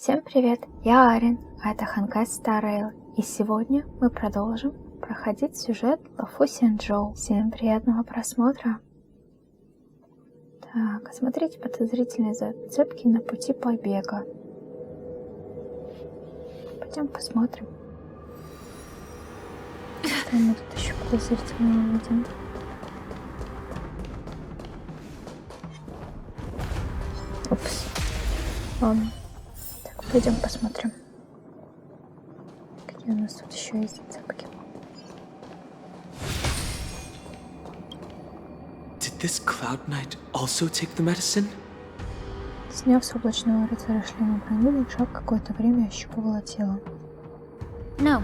Всем привет, я Арин, а это honkaistarrail, и сегодня мы продолжим проходить сюжет Лофу Сяньчжоу. Всем приятного просмотра! Так, осмотрите подозрительные зацепки на пути побега. Пойдем посмотрим. Что мы тут еще подозрительного видим? Упс. Ладно. Пойдем посмотрим, какие у нас тут еще есть зацепки. Did this cloud knight also take the medicine? Сняв с облачного рыцаря шлема броню, Линша какое-то время ощупывала тело. No.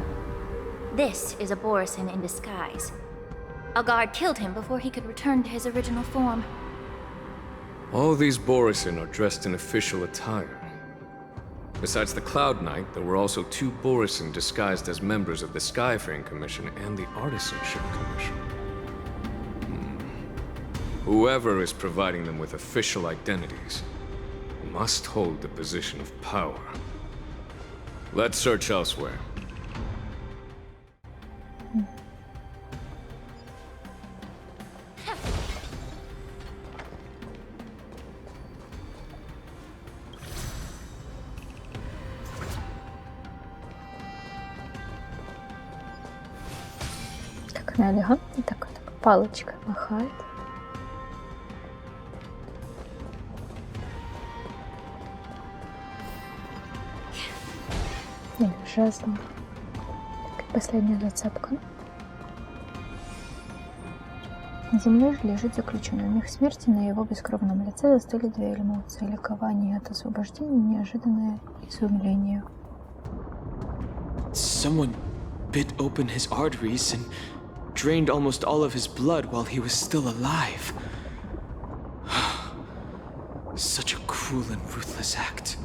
This is a Borisin in disguise. A guard killed him before he could return to his original form. All these Borisin are dressed in official attire. Besides the Cloud Knight, there were also two Borisin disguised as members of the Skyfaring Commission and the Artisanship Commission. Whoever is providing them with official identities must hold the position of power. Let's search elsewhere. Она элегантно так палочкой махает. Или жезлом. Так, последняя зацепка. На земле же лежит заключенный. В миг смерти на его бескровном лице застыли две эмоции: ликование от освобождения и неожиданное изумление. Someone bit open his arteries and drained almost all of his blood while he was still alive. Such a cruel and ruthless act.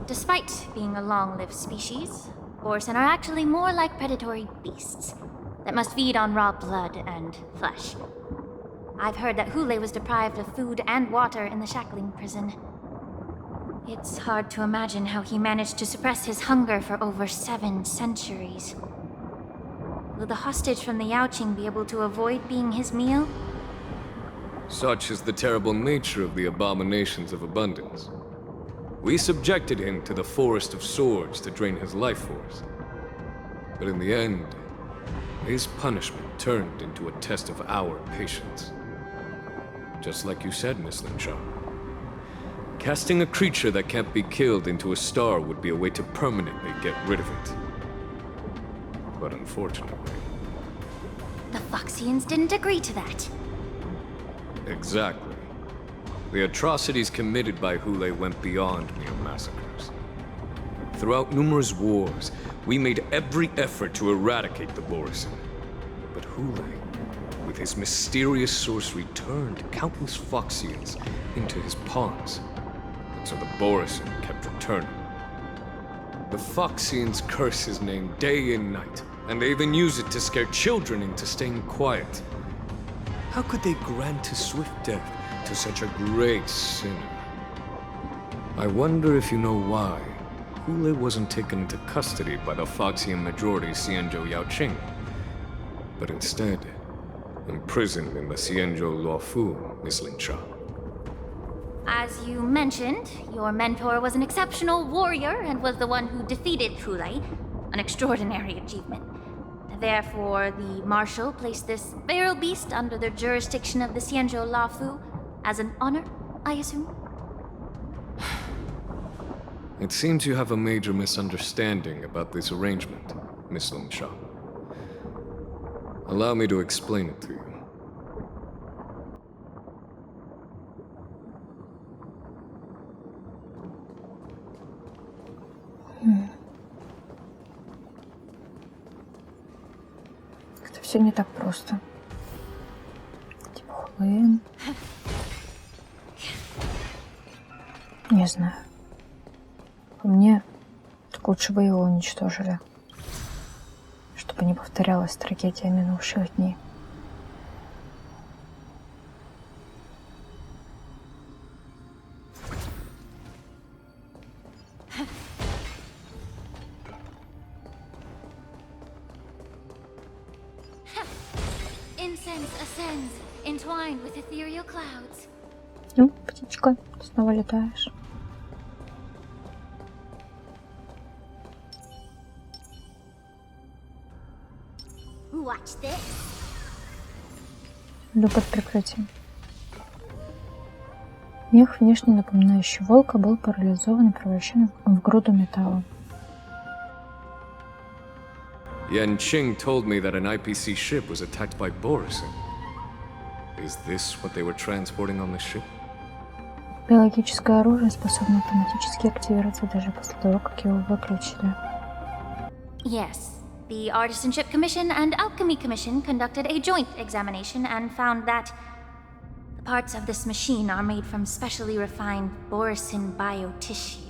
Despite being a long-lived species, Borisin are actually more like predatory beasts that must feed on raw blood and flesh. I've heard that Hule was deprived of food and water in the shackling prison. It's hard to imagine how he managed to suppress his hunger for over 7 centuries. Will the hostage from the Yaoqing be able to avoid being his meal? Such is the terrible nature of the abominations of abundance. We subjected him to the forest of swords to drain his life force. But in the end, his punishment turned into a test of our patience. Just like you said, Miss Linsha. Casting a creature that can't be killed into a star would be a way to permanently get rid of it. But unfortunately... The Foxians didn't agree to that. Exactly. The atrocities committed by Hule went beyond mere massacres. Throughout numerous wars, we made every effort to eradicate the Borisin. But Hule, with his mysterious sorcery, turned countless Foxians into his pawns. And so the Borisin kept returning. The Foxians curse his name day and night, and they even use it to scare children into staying quiet. How could they grant a swift death to such a great sinner? I wonder if you know why Hule wasn't taken into custody by the Foxian majority Xianzhou Yaoqing, but instead imprisoned in the Xianzhou Luofu, Miss Linsha. As you mentioned, your mentor was an exceptional warrior and was the one who defeated Hule, an extraordinary achievement. Therefore, the marshal placed this feral beast under the jurisdiction of the Xianzhou Luofu as an honor, I assume? It seems you have a major misunderstanding about this arrangement, Miss Linsha. Allow me to explain it to you. Это все не так просто. Типа Хулэн. Не знаю. По мне, так лучше бы его уничтожили. Чтобы не повторялась трагедия минувших дней. sense ascends, entwined with ethereal clouds. Ну, птичка, снова летаешь. Watch this. Иду под прикрытием. Мех, внешне напоминающий волка, был парализован и превращен в груду металла. Yanqing told me that an IPC ship was attacked by Borisin. Is this what they were transporting on the ship? Биологическое оружие способно автоматически активироваться даже после того, как его выключили. Yes. The Artisanship Commission and Alchemy Commission conducted a joint examination and found that the parts of this machine are made from specially refined Borisin biotissue.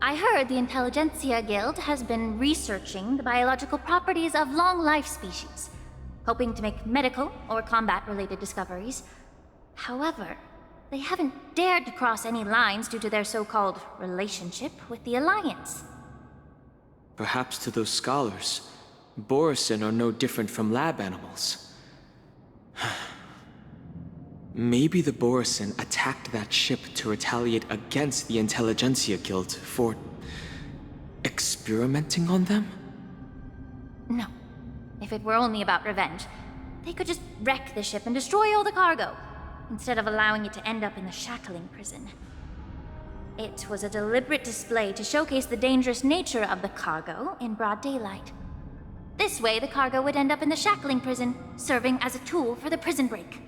I heard the Intelligentsia Guild has been researching the biological properties of long-life species, hoping to make medical or combat-related discoveries. However, they haven't dared to cross any lines due to their so-called relationship with the Alliance. Perhaps to those scholars, Borisin are no different from lab animals. Maybe the Borisin attacked that ship to retaliate against the Intelligentsia Guild for experimenting on them? No. If it were only about revenge, they could just wreck the ship and destroy all the cargo, instead of allowing it to end up in the shackling prison. It was a deliberate display to showcase the dangerous nature of the cargo in broad daylight. This way, the cargo would end up in the shackling prison, serving as a tool for the prison break.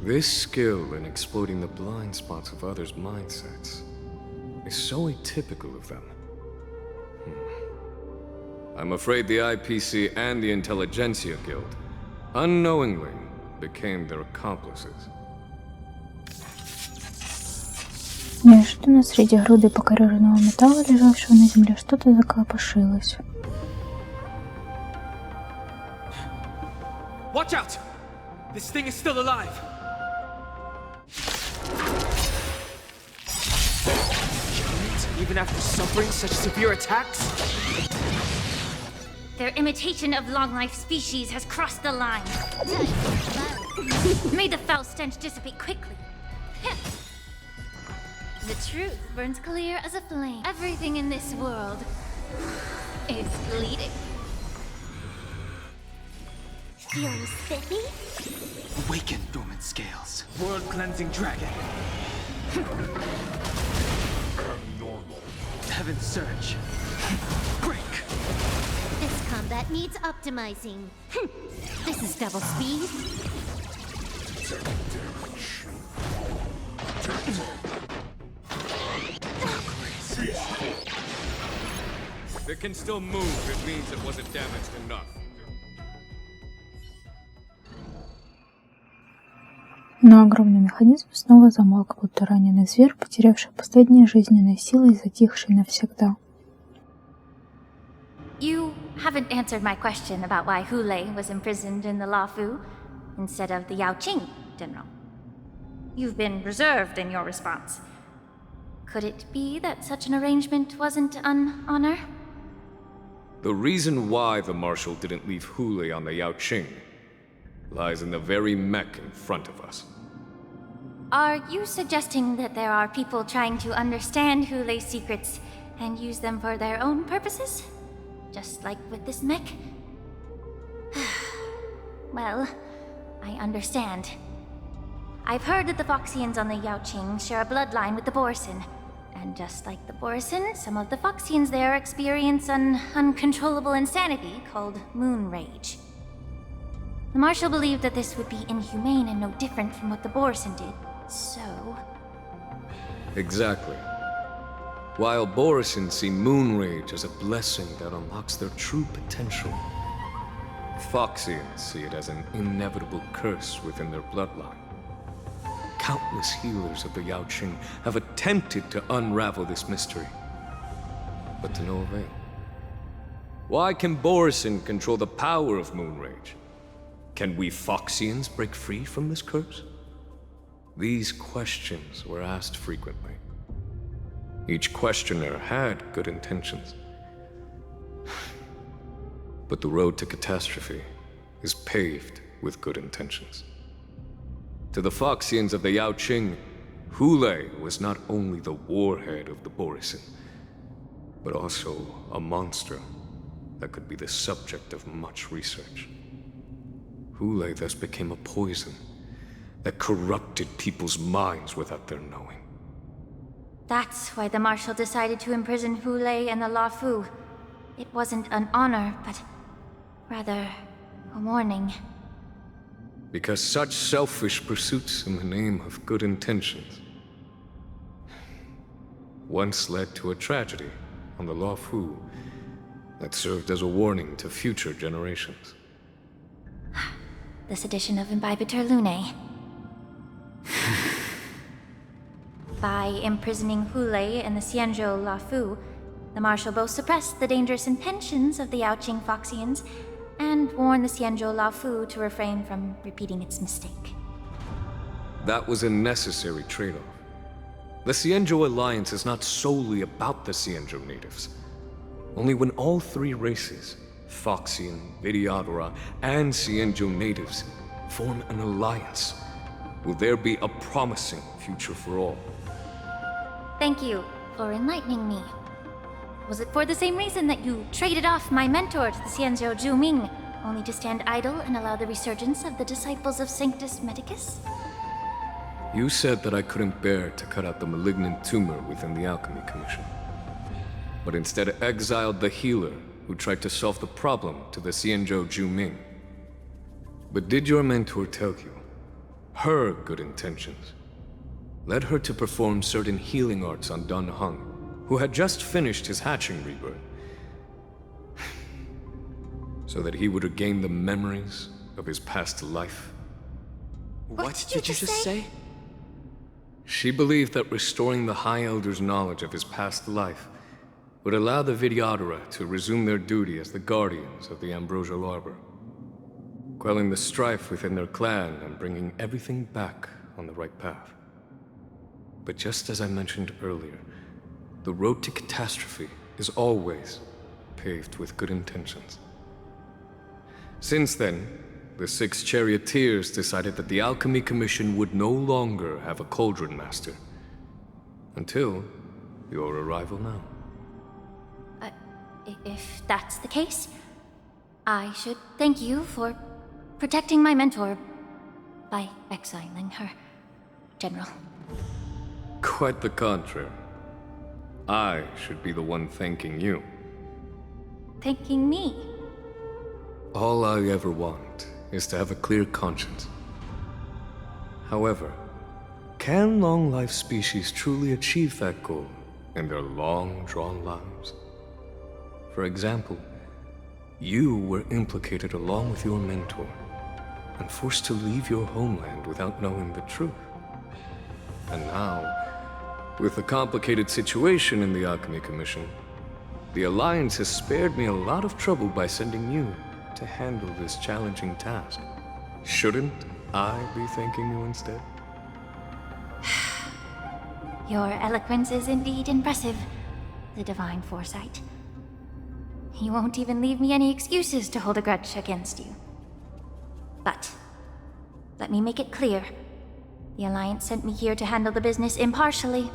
This skill in exploiting the blind spots of others' mindsets is so atypical of them. I'm afraid the IPC and the Intelligentsia Guild unknowingly became their accomplices. Неожиданно среди груды покореженного металла, лежавшего на земле, что-то закопошилось. Watch out! This thing is still alive! Even after suffering such severe attacks? Their imitation of long-life species has crossed the line. May the foul stench dissipate quickly. The truth burns clear as a flame. Everything in this world is bleeding. Feeling spiffy? Awaken, dormant scales. World-cleansing dragon. Heaven's surge. Break! This combat needs optimizing. This is double speed. If it can still move, it means it wasn't damaged enough. Но огромный механизм снова замолк, будто раненый зверь, потерявший последние жизненные силы и затихший навсегда. You haven't answered my question about why Hulei was imprisoned in the Lawfu instead of the Yaoqing, General. You've been reserved in your response. Could it be that such an arrangement wasn't an honor? The reason why the Marshal didn't leave Hulei on the Yaoqing lies in the very mech in front of us. Are you suggesting that there are people trying to understand Hulei's secrets and use them for their own purposes? Just like with this mech? Well, I understand. I've heard that the Foxians on the Yaoqing share a bloodline with the Borisin. And just like the Borisin, some of the Foxians there experience an uncontrollable insanity called moon rage. The Marshal believed that this would be inhumane and no different from what the Borisin did, so... Exactly. While Borisin see moon rage as a blessing that unlocks their true potential, Foxians see it as an inevitable curse within their bloodline. Countless healers of the Yaoqing have attempted to unravel this mystery, but to no avail. Why can Borisin control the power of moon rage? Can we Foxians break free from this curse? These questions were asked frequently. Each questioner had good intentions. But the road to catastrophe is paved with good intentions. To the Foxians of the Yaoqing, Hulei was not only the warhead of the Borisin, but also a monster that could be the subject of much research. Hulei thus became a poison that corrupted people's minds without their knowing. That's why the Marshal decided to imprison Hulei and the Lawfu. It wasn't an honor, but rather a warning. Because such selfish pursuits in the name of good intentions once led to a tragedy on the Lawfu that served as a warning to future generations. The sedition of Imbibitor Lunae. By imprisoning Hulei and the Xianzhou Lawfu, the Marshal both suppressed the dangerous intentions of the Yaoqing Foxians and warned the Xianzhou Lawfu to refrain from repeating its mistake. That was a necessary trade-off. The Xianzhou alliance is not solely about the Xianzhou natives. Only when all three races, Foxian, Vidyadhara, and Xianzhou natives, form an alliance, will there be a promising future for all. Thank you for enlightening me. Was it for the same reason that you traded off my mentor to the Xianzhou Zhuming, only to stand idle and allow the resurgence of the disciples of Sanctus Medicus? You said that I couldn't bear to cut out the malignant tumor within the Alchemy Commission, but instead exiled the healer who tried to solve the problem to the Xianzhou Zhuming. But did your mentor tell you her good intentions led her to perform certain healing arts on Dan Heng, who had just finished his hatching rebirth, so that he would regain the memories of his past life? What did you just say? She believed that restoring the High Elder's knowledge of his past life would allow the Vidyadhara to resume their duty as the guardians of the Ambrosial Arbor, quelling the strife within their clan and bringing everything back on the right path. But just as I mentioned earlier, the road to catastrophe is always paved with good intentions. Since then, the 6 charioteers decided that the Alchemy Commission would no longer have a cauldron master. Until your arrival now. If that's the case, I should thank you for protecting my mentor by exiling her, General. Quite the contrary. I should be the one thanking you. Thanking me? All I ever want is to have a clear conscience. However, can long-life species truly achieve that goal in their long-drawn lives? For example, you were implicated along with your mentor and forced to leave your homeland without knowing the truth. And now, with the complicated situation in the Alchemy Commission, the Alliance has spared me a lot of trouble by sending you to handle this challenging task. Shouldn't I be thanking you instead? Your eloquence is indeed impressive, the divine foresight. You won't even leave me any excuses to hold a grudge against you. But let me make it clear. The Alliance sent me here to handle the business impartially,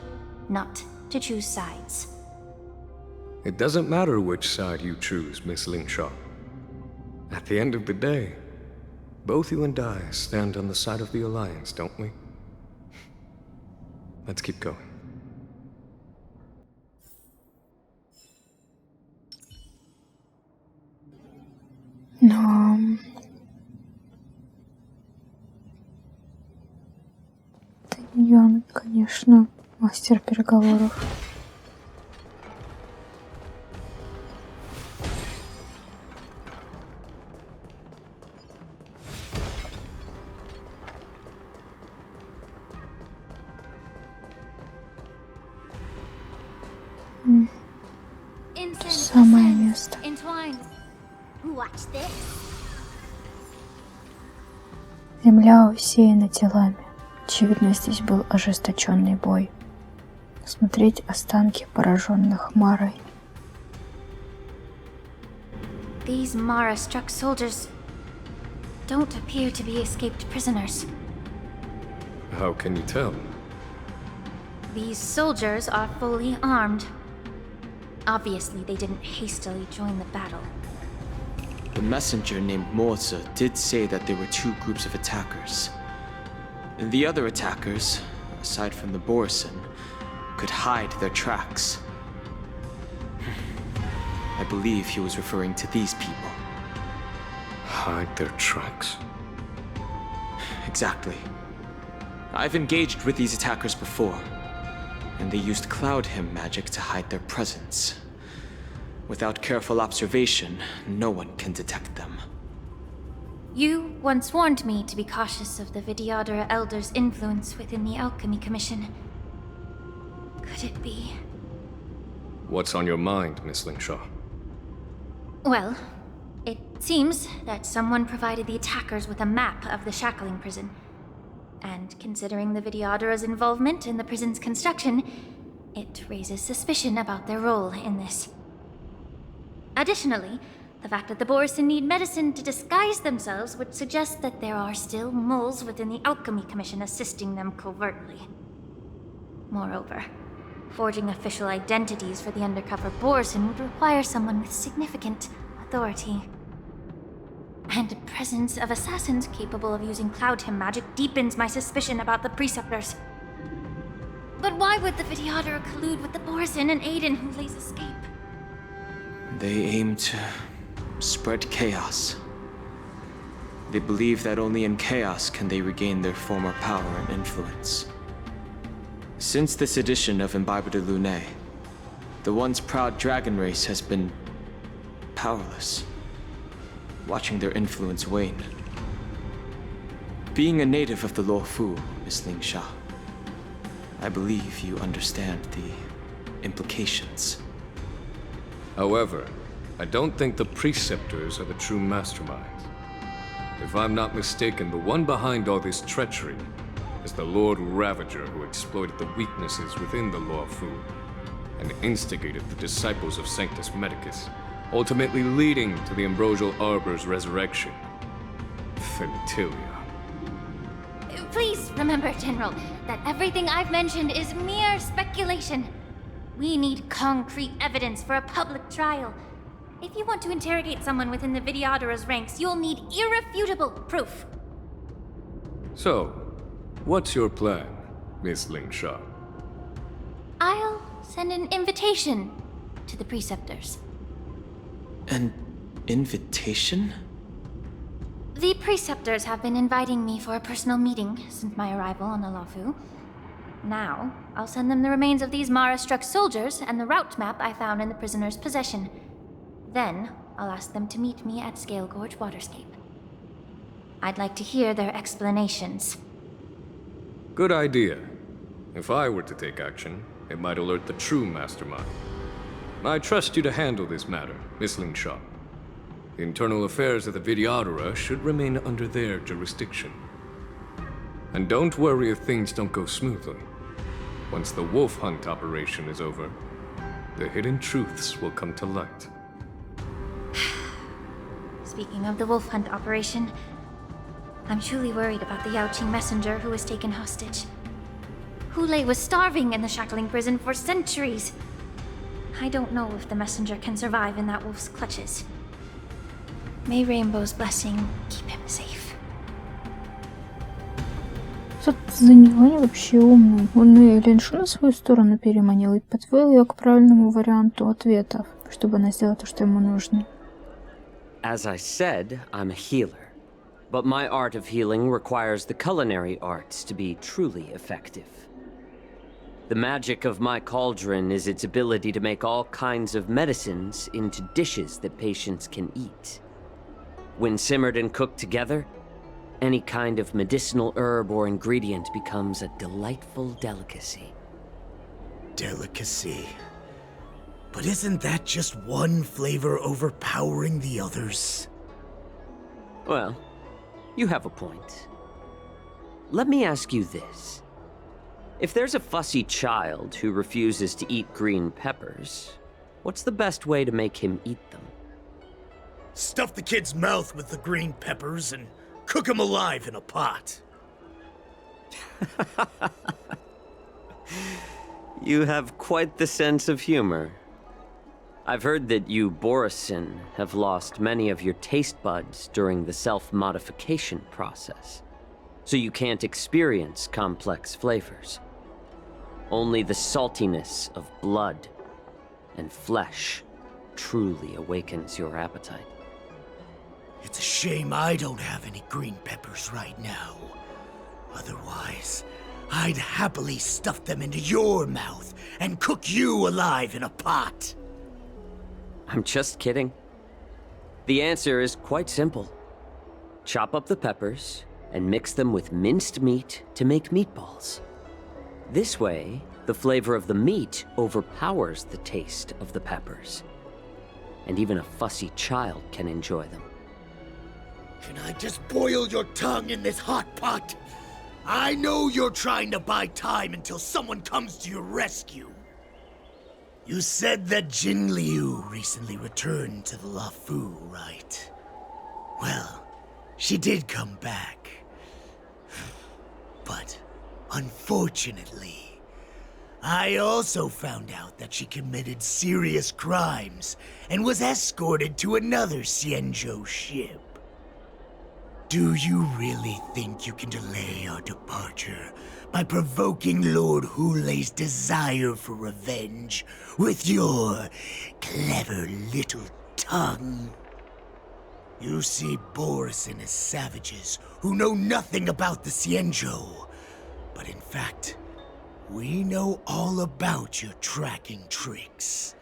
not to choose sides. It doesn't matter which side you choose, Miss Linsha. At the end of the day, both you and I stand on the side of the Alliance, don't we? Let's keep going. Но... ЦзинЮань, конечно, мастер переговоров. Самое место. Watch this. Земля усеяна телами. Очевидно, здесь был ожесточенный бой. Смотреть останки пораженных Марой. These Mara-struck soldiers... don't appear to be escaped prisoners. How can you tell? These soldiers are fully armed. Obviously, they didn't hastily join the battle. The messenger named Moцзэ did say that there were two groups of attackers. And the other attackers, aside from the Borison, could hide their tracks. I believe he was referring to these people. Hide their tracks? Exactly. I've engaged with these attackers before, and they used cloud hymn magic to hide their presence. Without careful observation, no one can detect them. You once warned me to be cautious of the Vidyadhara Elder's influence within the Alchemy Commission. Could it be? What's on your mind, Miss Linsha? Well, it seems that someone provided the attackers with a map of the shackling prison. And considering the Vidyadhara's involvement in the prison's construction, it raises suspicion about their role in this. Additionally, the fact that the Borison need medicine to disguise themselves would suggest that there are still moles within the Alchemy Commission assisting them covertly. Moreover, forging official identities for the undercover Borison would require someone with significant authority. And the presence of assassins capable of using cloud hymn magic deepens my suspicion about the Preceptors. But why would the Vidyadhara collude with the Borison and aid in Hulei's escape? They aim to spread chaos. They believe that only in chaos can they regain their former power and influence. Since this edition of Imbibe de Lune, the once proud dragon race has been powerless, watching their influence wane. Being a native of the Lofu, Miss Linsha, I believe you understand the implications. However, I don't think the Preceptors are the true masterminds. If I'm not mistaken, the one behind all this treachery is the Lord Ravager who exploited the weaknesses within the Lofu and instigated the disciples of Sanctus Medicus, ultimately leading to the Ambrosial Arbor's resurrection. Fentilia. Please remember, General, that everything I've mentioned is mere speculation. We need concrete evidence for a public trial. If you want to interrogate someone within the Vidyadhara's ranks, you'll need irrefutable proof. So, what's your plan, Miss Linsha? I'll send an invitation to the Preceptors. An invitation? The Preceptors have been inviting me for a personal meeting since my arrival on the Lawfu. Now, I'll send them the remains of these Mara-struck soldiers and the route map I found in the prisoner's possession. Then, I'll ask them to meet me at Scale Gorge Waterscape. I'd like to hear their explanations. Good idea. If I were to take action, it might alert the true mastermind. I trust you to handle this matter, Miss Linsha. The internal affairs of the Vidyadhara should remain under their jurisdiction. And don't worry if things don't go smoothly. Once the wolf hunt operation is over, the hidden truths will come to light. Speaking of the wolf hunt operation, I'm truly worried about the Yaoqing messenger who was taken hostage. Hulei was starving in the shackling prison for centuries. I don't know if the messenger can survive in that wolf's clutches. May Rainbow's blessing keep him safe. ЦзинЮань вообще умный. Он и Линшу на свою сторону переманил и подвел ее к правильному варианту ответов, чтобы она сделала то, что ему нужно. As I said, I'm a healer. But my art of healing requires the culinary arts to be truly effective. The magic of my cauldron is its ability to make all kinds of medicines into dishes that patients can eat. When simmered and cooked together, any kind of medicinal herb or ingredient becomes a delightful delicacy. Delicacy. But isn't that just one flavor overpowering the others? Well, you have a point. Let me ask you this. If there's a fussy child who refuses to eat green peppers, what's the best way to make him eat them? Stuff the kid's mouth with the green peppers and cook him alive in a pot. You have quite the sense of humor. I've heard that you, Borisin, have lost many of your taste buds during the self-modification process, so you can't experience complex flavors. Only the saltiness of blood and flesh truly awakens your appetite. It's a shame I don't have any green peppers right now. Otherwise, I'd happily stuff them into your mouth and cook you alive in a pot. I'm just kidding. The answer is quite simple. Chop up the peppers and mix them with minced meat to make meatballs. This way, the flavor of the meat overpowers the taste of the peppers. And even a fussy child can enjoy them. Can I just boil your tongue in this hot pot? I know you're trying to buy time until someone comes to your rescue. You said that Jin Liu recently returned to the Loffu, right? Well, she did come back. But, unfortunately, I also found out that she committed serious crimes and was escorted to another Xianzhou ship. Do you really think you can delay our departure by provoking Lord Hulei's desire for revenge with your clever little tongue? You see Borisin as savages who know nothing about the Xianzhou, but in fact, we know all about your tracking tricks.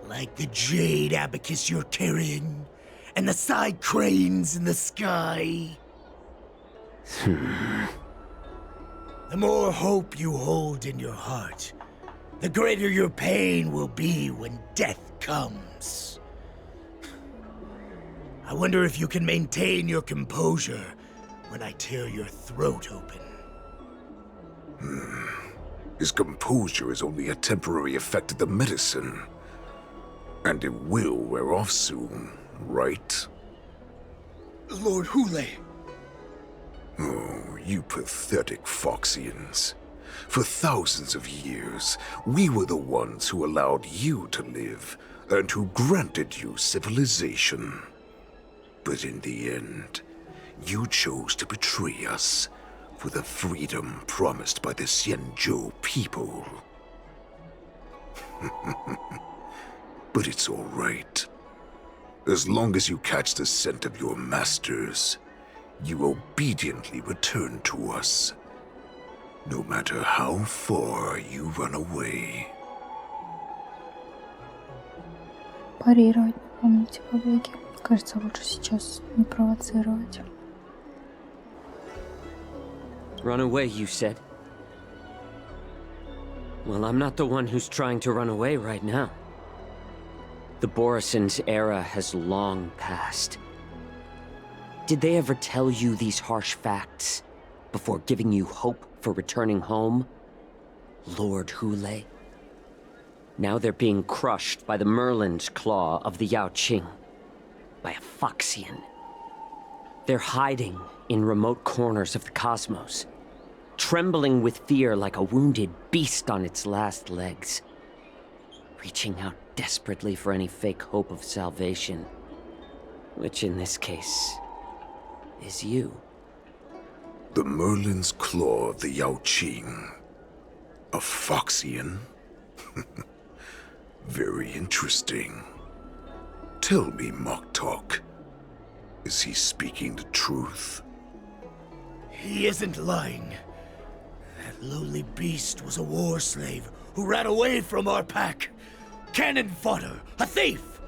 Like the jade abacus you're carrying, and the side cranes in the sky. The more hope you hold in your heart, the greater your pain will be when death comes. I wonder if you can maintain your composure when I tear your throat open. His composure is only a temporary effect of the medicine. And it will wear off soon, right? Lord Hulei! Oh, you pathetic Foxians. For thousands of years, we were the ones who allowed you to live, and who granted you civilization. But in the end, you chose to betray us for the freedom promised by the Xianzhou people. But it's all right. As long as you catch the scent of your masters, you obediently return to us. No matter how far you run away. Парировать, помните, побеги. Кажется, лучше сейчас не провоцировать. Run away, you said? Well, I'm not the one who's trying to run away right now. The Borisin's era has long passed. Did they ever tell you these harsh facts before giving you hope for returning home? Lord Hulei? Now they're being crushed by the Merlin's claw of the Yao Qing. By a Foxian. They're hiding in remote corners of the cosmos, trembling with fear like a wounded beast on its last legs, reaching out desperately for any fake hope of salvation, which in this case is you. The Merlin's claw of the Yao Qing. A Foxian? Very interesting. Tell me, Mock Talk. Is he speaking the truth? He isn't lying. That lowly beast was a war slave who ran away from our pack. Cannon fodder, a thief!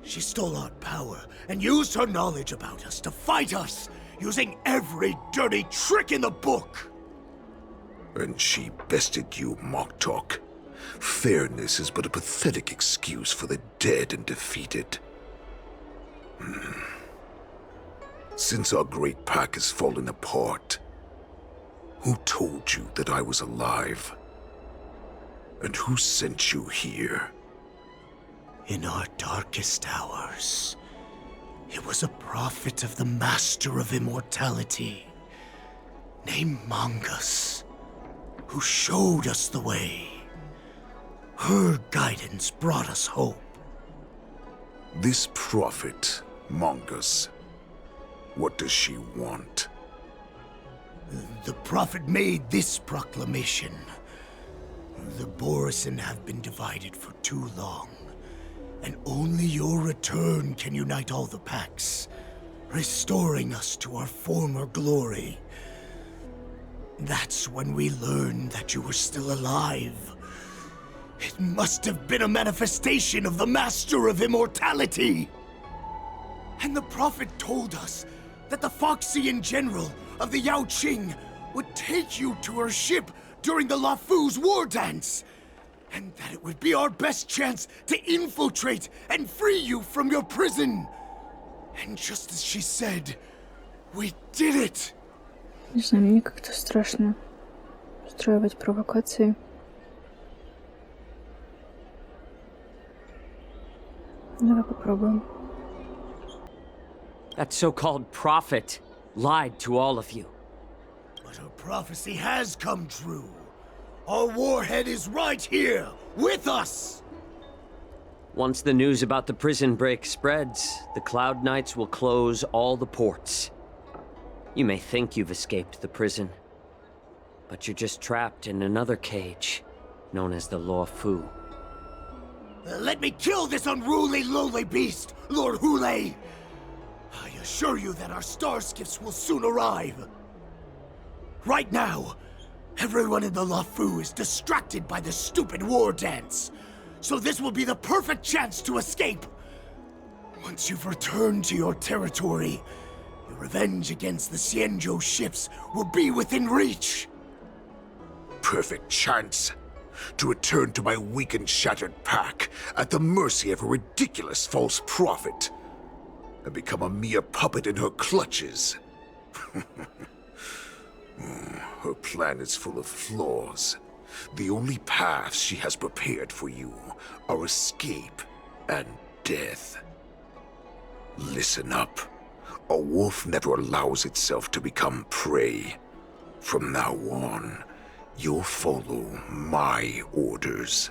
She stole our power and used her knowledge about us to fight us, using every dirty trick in the book! And she bested you, Mock Talk. Fairness is but a pathetic excuse for the dead and defeated. Since our great pack has fallen apart, who told you that I was alive? And who sent you here? In our darkest hours, It was a prophet of the master of immortality, named Mongus, who showed us the way. Her guidance brought us hope. This prophet, Mongus, what does she want? The prophet made this proclamation. The Borisin have been divided for too long, and only your return can unite all the packs, restoring us to our former glory. That's when we learned that you were still alive. It must have been a manifestation of the Master of Immortality! And the Prophet told us that the Foxian General of the Yao Qing would take you to her ship during the Lofu's war dance, and that it would be our best chance to infiltrate and free you from your prison. And just as she said, we did it! Не знаю, мне как-то страшно устраивать провокации. Давай попробуем. That so-called prophet lied to all of you. But her prophecy has come true. Our warhead is right here, with us! Once the news about the prison break spreads, the Cloud Knights will close all the ports. You may think you've escaped the prison, but you're just trapped in another cage, known as the Lофу. Let me kill this unruly, lowly beast, Lord Hule! I assure you that our star skiffs will soon arrive. Right now, everyone in the Lофу is distracted by the stupid war dance, so this will be the perfect chance to escape. Once you've returned to your territory, your revenge against the Xianzhou ships will be within reach. Perfect chance to return to my weak and shattered pack at the mercy of a ridiculous false prophet and become a mere puppet in her clutches. Her plan is full of flaws. The only paths she has prepared for you are escape and death. Listen up. A wolf never allows itself to become prey. From now on, you'll follow my orders.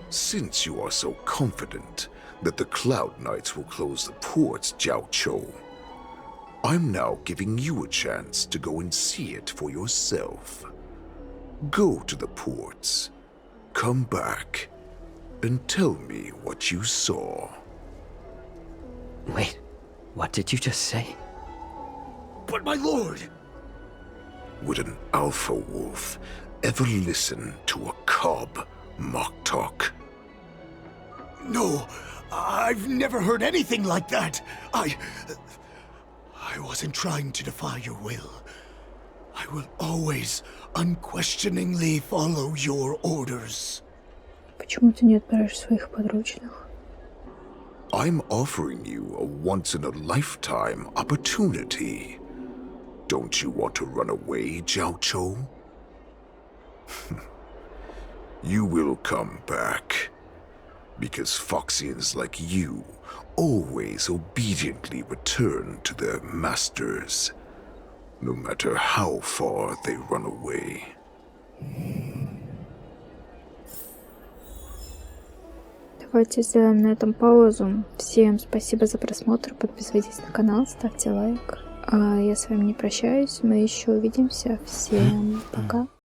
Since you are so confident that the Cloud Knights will close the ports, Zhaochu, I'm now giving you a chance to go and see it for yourself. Go to the ports, come back, and tell me what you saw. Wait, what did you just say? But my lord! Would an alpha wolf ever listen to a cub mock talk? No, I've never heard anything like that. I wasn't trying to defy your will. I will always unquestioningly follow your orders. Почему ты не отправишь своих подручных? I'm offering you a once-in-a-lifetime opportunity. Don't you want to run away, Zhaochu? You will come back. Because Foxians like you always obediently return to their masters, no matter how far they run away. Давайте сделаем на этом паузу. Всем спасибо за просмотр. Подписывайтесь на канал, ставьте лайк. А я с вами не прощаюсь. Мы еще увидимся. Всем пока.